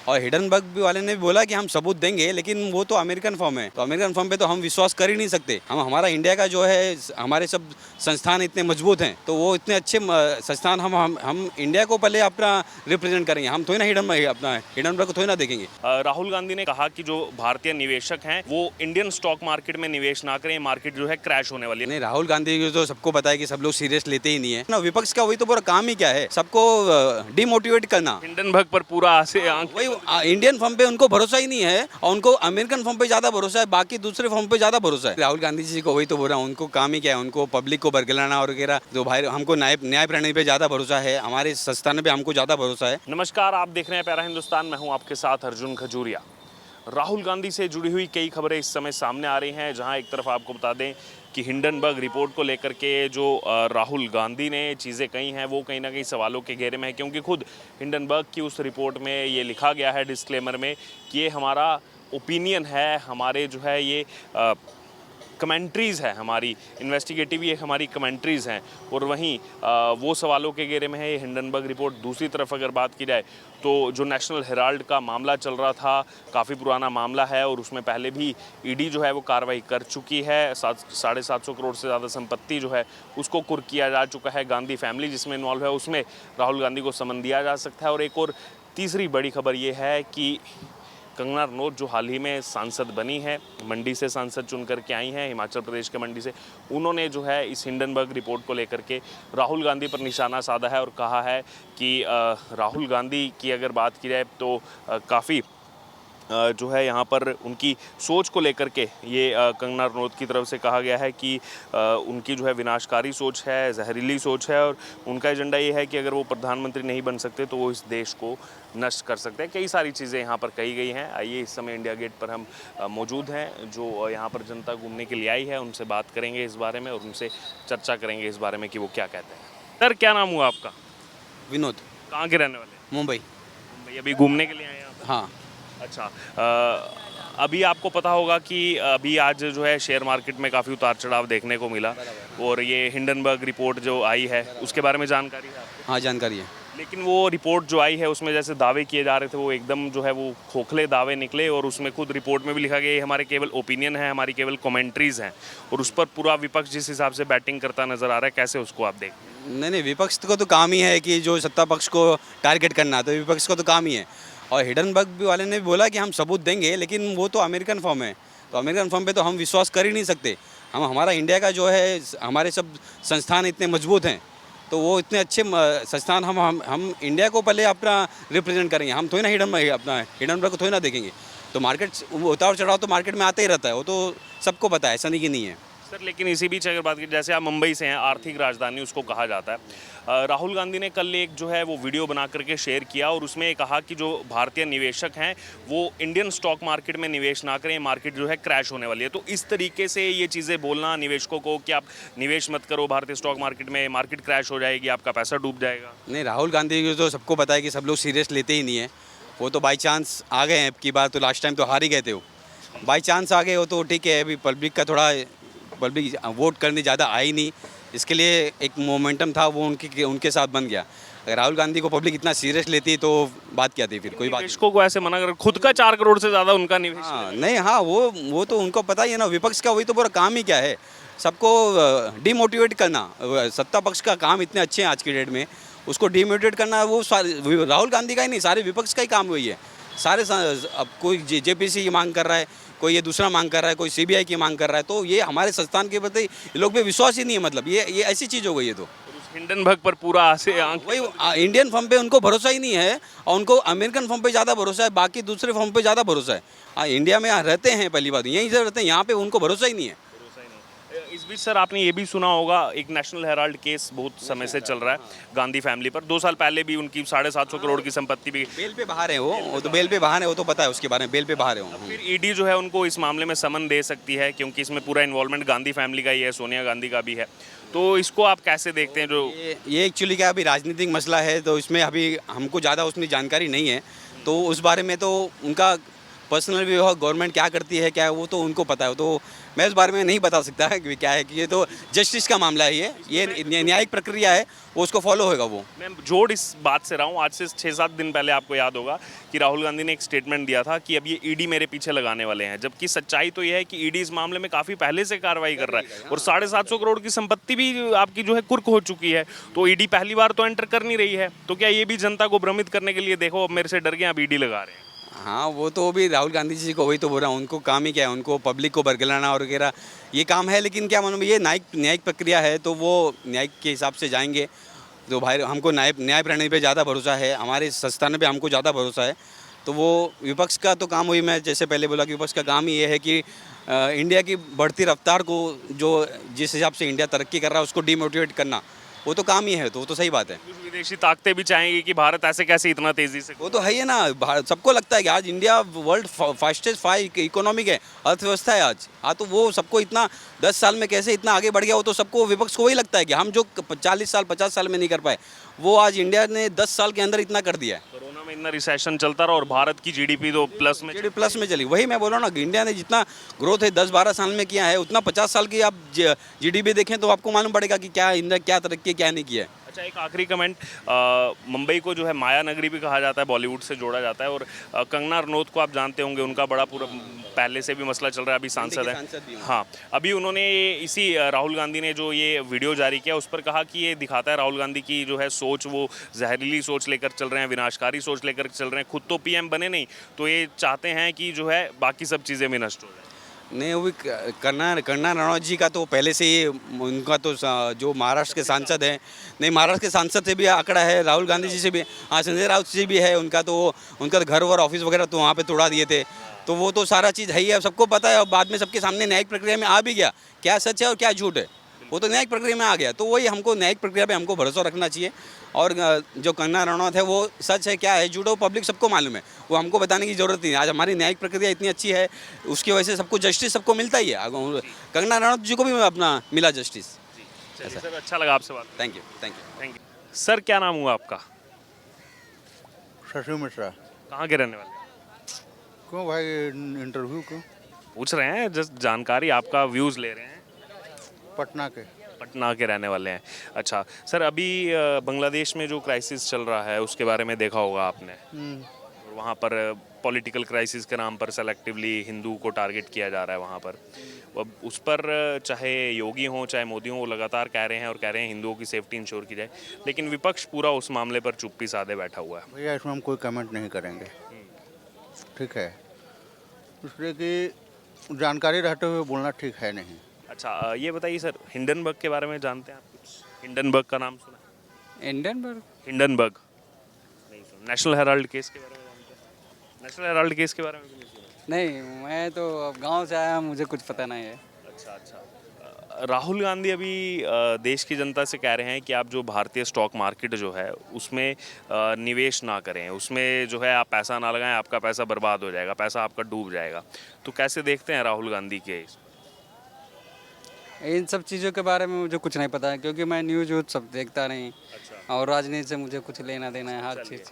और हिडनबर्ग भी वाले ने भी बोला कि हम सबूत देंगे, लेकिन वो तो अमेरिकन फर्म है, तो अमेरिकन फर्म पे तो हम विश्वास कर ही नहीं सकते। हम हमारा इंडिया का जो है, हमारे सब संस्थान इतने मजबूत हैं, तो वो इतने अच्छे संस्थान हम इंडिया को पहले अपना रिप्रेजेंट करेंगे। हम थोड़ी ना हिडनबर्ग को थोड़ी ना देखेंगे। राहुल गांधी ने कहा कि जो भारतीय निवेशक हैं वो इंडियन स्टॉक मार्केट में निवेश ना करें, मार्केट जो है क्रैश होने वाली है। नहीं, राहुल गांधी को तो सबको पता है कि सब लोग सीरियस लेते ही नहीं है ना। विपक्ष का वही तो पूरा काम ही क्या है, सबको डिमोटिवेट करना। हिंडनबर्ग पर पूरा वही इंडियन फर्म पे उनको भरोसा ही नहीं है, और उनको अमेरिकन फर्म पे ज्यादा भरोसा है, बाकी दूसरे फर्म पे ज्यादा भरोसा है। राहुल गांधी जी को वही तो बोल रहा हूँ, उनको काम ही क्या है, उनको पब्लिक को बरगलाना और वगैरह। जो भाई हमको न्याय प्रणाली पे ज्यादा भरोसा है, हमारे संस्थान पे हमको ज्यादा भरोसा है। नमस्कार, आप देख रहे हैं प्यारा हिंदुस्तान, मैं हूं आपके साथ अर्जुन खजूरिया। राहुल गांधी से जुड़ी हुई कई खबरें इस समय सामने आ रही हैं, जहां एक तरफ आपको बता दें कि हिंडनबर्ग रिपोर्ट को लेकर के जो राहुल गांधी ने चीज़ें कही हैं वो कहीं ना कहीं सवालों के घेरे में है, क्योंकि खुद हिंडनबर्ग की उस रिपोर्ट में ये लिखा गया है डिस्क्लेमर में कि ये हमारा ओपिनियन है, हमारे जो है ये कमेंट्रीज़ है, हमारी इन्वेस्टिगेटिव ये हमारी कमेंट्रीज़ हैं। और वहीं वो सवालों के घेरे में है ये हिंडनबर्ग रिपोर्ट। दूसरी तरफ अगर बात की जाए तो जो नेशनल हेराल्ड का मामला चल रहा था, काफ़ी पुराना मामला है और उसमें पहले भी ईडी जो है वो कार्रवाई कर चुकी है। 750 करोड़ से ज़्यादा संपत्ति जो है उसको कुर्क किया जा चुका है। गांधी फैमिली जिसमें इन्वॉल्व है उसमें राहुल गांधी को समन दिया जा सकता है। और एक और तीसरी बड़ी खबर ये है कि कंगना रनौत जो हाल ही में सांसद बनी है, मंडी से सांसद चुन करके आई हैं, हिमाचल प्रदेश के मंडी से, उन्होंने जो है इस हिंडनबर्ग रिपोर्ट को लेकर के राहुल गांधी पर निशाना साधा है और कहा है कि राहुल गांधी की अगर बात की जाए तो काफ़ी जो है यहाँ पर उनकी सोच को लेकर के ये कंगना रनौत की तरफ से कहा गया है कि उनकी जो है विनाशकारी सोच है, जहरीली सोच है और उनका एजेंडा ये है कि अगर वो प्रधानमंत्री नहीं बन सकते तो वो इस देश को नष्ट कर सकते हैं। कई सारी चीज़ें यहाँ पर कही गई हैं। आइए, इस समय इंडिया गेट पर हम मौजूद हैं, जो यहाँ पर जनता घूमने के लिए आई है, उनसे बात करेंगे इस बारे में और उनसे चर्चा करेंगे इस बारे में कि वो क्या कहते हैं। सर, क्या नाम हुआ आपका? विनोद। कहाँ के रहने वाले? मुंबई। अभी घूमने के लिए आए हैं? हाँ। अच्छा, अभी आपको पता होगा कि अभी आज जो है शेयर मार्केट में काफ़ी उतार चढ़ाव देखने को मिला और ये हिंडनबर्ग रिपोर्ट जो आई है उसके बारे में जानकारी है आपको? हाँ, जानकारी है। लेकिन वो रिपोर्ट जो आई है उसमें जैसे दावे किए जा रहे थे वो एकदम जो है वो खोखले दावे निकले और उसमें खुद रिपोर्ट में भी लिखा गया ये हमारे केवल ओपिनियन है, हमारी केवल कमेंट्रीज़ हैं और उस पर पूरा विपक्ष जिस हिसाब से बैटिंग करता नज़र आ रहा है, कैसे उसको आप देख? नहीं, विपक्ष को तो काम ही है कि जो सत्ता पक्ष को टारगेट करना, तो विपक्ष को तो काम ही है। और हिडनबर्ग भी वाले ने भी बोला कि हम सबूत देंगे, लेकिन वो तो अमेरिकन फर्म है, तो अमेरिकन फर्म पे तो हम विश्वास कर ही नहीं सकते। हमारा इंडिया का जो है, हमारे सब संस्थान इतने मजबूत हैं, तो वो इतने अच्छे संस्थान हम इंडिया को पहले अपना रिप्रेजेंट करेंगे। हम थोड़ी ना हिडनबर्ग को थोड़ी ना देखेंगे। तो मार्केट उतार चढ़ाव तो मार्केट में आते ही रहता है, वो तो सबको पता है, ऐसा नहीं कि नहीं है। सर, लेकिन इसी बीच अगर बात की, जैसे आप मुंबई से हैं, आर्थिक राजधानी उसको कहा जाता है, राहुल गांधी ने कल एक जो है वो वीडियो बना करके शेयर किया और उसमें कहा कि जो भारतीय निवेशक हैं वो इंडियन स्टॉक मार्केट में निवेश ना करें, मार्केट जो है क्रैश होने वाली है। तो इस तरीके से ये चीज़ें बोलना निवेशकों को कि आप निवेश मत करो भारतीय स्टॉक मार्केट में, मार्केट क्रैश हो जाएगी, आपका पैसा डूब जाएगा। नहीं, राहुल गांधी को तो सबको पता है कि सब लोग सीरियस लेते ही नहीं है। वो तो बाई चांस आ गए हैं, अब की बार तो लास्ट टाइम तो हार ही गए थे, वो बाई चांस आ गए हो तो ठीक है। अभी पब्लिक वोट करने ज़्यादा आई नहीं, इसके लिए एक मोमेंटम था वो उनके साथ बन गया। अगर राहुल गांधी को पब्लिक इतना सीरियस लेती तो बात क्या थी फिर? कोई बात। निवेशकों को ऐसे मना कर, खुद का 4 करोड़ से ज़्यादा उनका निवेश। हाँ, नहीं, हाँ, वो तो उनको पता ही है ना। विपक्ष का वही तो पूरा काम ही क्या है, सबको डिमोटिवेट करना। सत्ता पक्ष का काम इतने अच्छे हैं आज की डेट में, उसको डिमोटिवेट करना वो राहुल गांधी का ही नहीं, सारे विपक्ष का ही काम वही है। सारे अब कोई जेपीसी की मांग कर रहा है, कोई ये दूसरा मांग कर रहा है, कोई सीबीआई की मांग कर रहा है, तो ये हमारे संस्थान के प्रति ये लोग पे विश्वास ही नहीं है। मतलब ये ऐसी चीज़ हो गई है। तो हिंडनबर्ग पर पूरा वही इंडियन फर्म पे उनको भरोसा ही नहीं है और उनको अमेरिकन फर्म पे ज़्यादा भरोसा है, बाकी दूसरे फर्म पे ज़्यादा भरोसा है। इंडिया में यहाँ रहते हैं, पहली बात यहीं से रहते हैं, यहाँ पे उनको भरोसा ही नहीं है। इस बीच सर, आपने ये भी सुना होगा एक नेशनल हेराल्ड केस बहुत समय से चल रहा है गांधी फैमिली पर। 2 साल पहले भी उनकी 750 करोड़ की संपत्ति भी बेल पे बाहर है। वो तो बेल पे बाहर है, वो तो पता है उसके बारे में, बेल पे बाहर है वो। फिर ईडी जो है उनको इस मामले में समन दे सकती है क्योंकि इसमें पूरा इन्वॉल्वमेंट गांधी फैमिली का ही है, सोनिया गांधी का भी है। तो इसको आप कैसे देखते हैं? जो ये एक्चुअली क्या अभी राजनीतिक मसला है, तो इसमें अभी हमको ज़्यादा उसमें जानकारी नहीं है, तो उस बारे में तो उनका पर्सनल भी हो, गवर्नमेंट क्या करती है क्या, वो तो उनको पता है। तो मैं इस बारे में नहीं बता सकता है कि क्या है कि ये तो जस्टिस का मामला है, ये न्यायिक प्रक्रिया है, वो उसको फॉलो होगा वो। मैं जोड़ इस बात से रहा हूँ, आज से 6-7 दिन पहले आपको याद होगा कि राहुल गांधी ने एक स्टेटमेंट दिया था कि अब ये ईडी मेरे पीछे लगाने वाले हैं, जबकि सच्चाई तो ये है कि ईडी इस मामले में काफ़ी पहले से कार्रवाई कर रहा है और 750 करोड़ की संपत्ति भी आपकी जो है कुर्क हो चुकी है। तो ईडी पहली बार तो एंटर कर नहीं रही है, तो क्या ये भी जनता को भ्रमित करने के लिए देखो अब मेरे से डर गए, अब ईडी लगा रहे हैं? हाँ, वो तो भी राहुल गांधी जी को वही तो बोल रहा हूँ, उनको काम ही क्या है, उनको पब्लिक को बरगलाना और वगैरह ये काम है। लेकिन क्या मालूम, ये न्यायिक प्रक्रिया है, तो वो न्यायिक के हिसाब से जाएंगे। तो भाई हमको न्याय प्रणाली पे ज़्यादा भरोसा है, हमारे संस्थान पे हमको ज़्यादा भरोसा है। तो वो विपक्ष का तो काम हुई, मैं जैसे पहले बोला कि विपक्ष का काम ही ये है कि इंडिया की बढ़ती रफ्तार को, जो जिस हिसाब से इंडिया तरक्की कर रहा है उसको डिमोटिवेट करना, वो तो काम ही है। तो वो तो सही बात है। कुछ विदेशी ताकतें भी चाहेंगी कि भारत ऐसे कैसे इतना तेजी से। वो तो है ही ना, सबको लगता है कि आज इंडिया वर्ल्ड फास्टेस्ट 5 इकोनॉमिक है, अर्थव्यवस्था है आज। हाँ, तो वो सबको इतना 10 साल में कैसे इतना आगे बढ़ गया, वो तो सबको विपक्ष को वही लगता है कि हम जो 40 साल 50 साल में नहीं कर पाए, वो आज इंडिया ने 10 साल के अंदर इतना कर दिया है। कोरोना में इतना रिसेशन चलता रहा और भारत की जीडीपी तो प्लस में। जीडीपी प्लस में चली, वही मैं बोल रहा हूँ ना कि इंडिया ने जितना ग्रोथ है 10-12 साल में किया है, उतना 50 साल की आप जीडीपी देखें तो आपको मालूम पड़ेगा कि क्या इंडिया क्या तरक्की क्या नहीं किया है। अच्छा, एक आखिरी कमेंट, मुंबई को जो है माया नगरी भी कहा जाता है, बॉलीवुड से जोड़ा जाता है, और कंगना रनौत को आप जानते होंगे, उनका बड़ा पूरा पहले से भी मसला चल रहा है, अभी सांसद है। हाँ, अभी उन्होंने इसी राहुल गांधी ने जो ये वीडियो जारी किया उस पर कहा कि ये दिखाता है राहुल गांधी की जो है सोच, वो जहरीली सोच लेकर चल रहे हैं, विनाशकारी सोच लेकर चल रहे हैं। खुद तो पीएम बने नहीं, तो ये चाहते हैं कि जो है बाकी सब चीज़ें भी नष्ट हो जाए। नहीं, वो भी कंगना रनौत जी का तो पहले से ही, उनका तो जो महाराष्ट्र के सांसद हैं, नहीं महाराष्ट्र के सांसद से भी आंकड़ा है, राहुल गांधी जी से भी, हाँ संजय राउत जी भी है, उनका तो उनका घर और ऑफिस वगैरह तो वहाँ पे तोड़ा दिए थे। तो वो तो सारा चीज़ है ही है, सबको पता है। और बाद में सबके सामने न्यायिक प्रक्रिया में आ भी गया क्या सच है और क्या झूठ है, वो तो न्यायिक प्रक्रिया में आ गया। तो वही हमको न्यायिक प्रक्रिया पे हमको भरोसा रखना चाहिए। और जो कंगना रनौत है वो सच है क्या है झूठ है, वो पब्लिक सबको मालूम है, वो हमको बताने की ज़रूरत नहीं है। आज हमारी न्यायिक प्रक्रिया इतनी अच्छी है, उसकी वजह से सबको जस्टिस सबको मिलता ही है। कंगना रनौत जी को भी अपना मिला जस्टिस। सर, अच्छा लगा आपसे बात। Thank you. Thank you sir. क्या नाम हुआ आपका? शशि मिश्रा। कहाँ के रहने वाले? क्यों भाई, इंटरव्यू क्यों? पूछ रहे हैं, जस्ट जानकारी, आपका व्यूज़ ले रहे हैं। पटना के। पटना के रहने वाले हैं। अच्छा सर, अभी बांग्लादेश में जो क्राइसिस चल रहा है उसके बारे में देखा होगा आपने। और वहाँ पर पॉलिटिकल क्राइसिस के नाम पर सेलेक्टिवली हिंदू को टारगेट किया जा रहा है वहाँ पर। अब उस पर चाहे योगी हों चाहे मोदी हों, वो लगातार कह रहे हैं और कह रहे हैं हिंदुओं की सेफ्टी इंश्योर की जाए, लेकिन विपक्ष पूरा उस मामले पर चुप्पी साधे बैठा हुआ है। भैया इसमें हम कोई कमेंट नहीं करेंगे, ठीक है, इसलिए कि जानकारी रहते हुए बोलना ठीक है नहीं। अच्छा, ये बताइए सर, हिंडनबर्ग के बारे में जानते हैं आप कुछ? हिंडनबर्ग का नाम सुना? हिंडनबर्ग? हिंडनबर्ग नहीं सुना। नेशनल हेराल्ड केस के बारे में जानते हैं? नेशनल हेराल्ड केस के बारे में भी नहीं सुना? नहीं, मैं तो अब गांव से आया, मुझे कुछ पता नहीं है। अच्छा। राहुल गांधी अभी देश की जनता से कह रहे हैं कि आप जो भारतीय स्टॉक मार्केट जो है उसमें निवेश ना करें, उसमें जो है आप पैसा ना लगाएं, आपका पैसा बर्बाद हो जाएगा, पैसा आपका डूब जाएगा। तो कैसे देखते हैं राहुल गांधी के? इन सब चीज़ों के बारे में मुझे कुछ नहीं पता है, क्योंकि मैं न्यूज़ व्यूज़ सब देखता नहीं। अच्छा। और राजनीति से मुझे कुछ लेना देना है हर चीज़।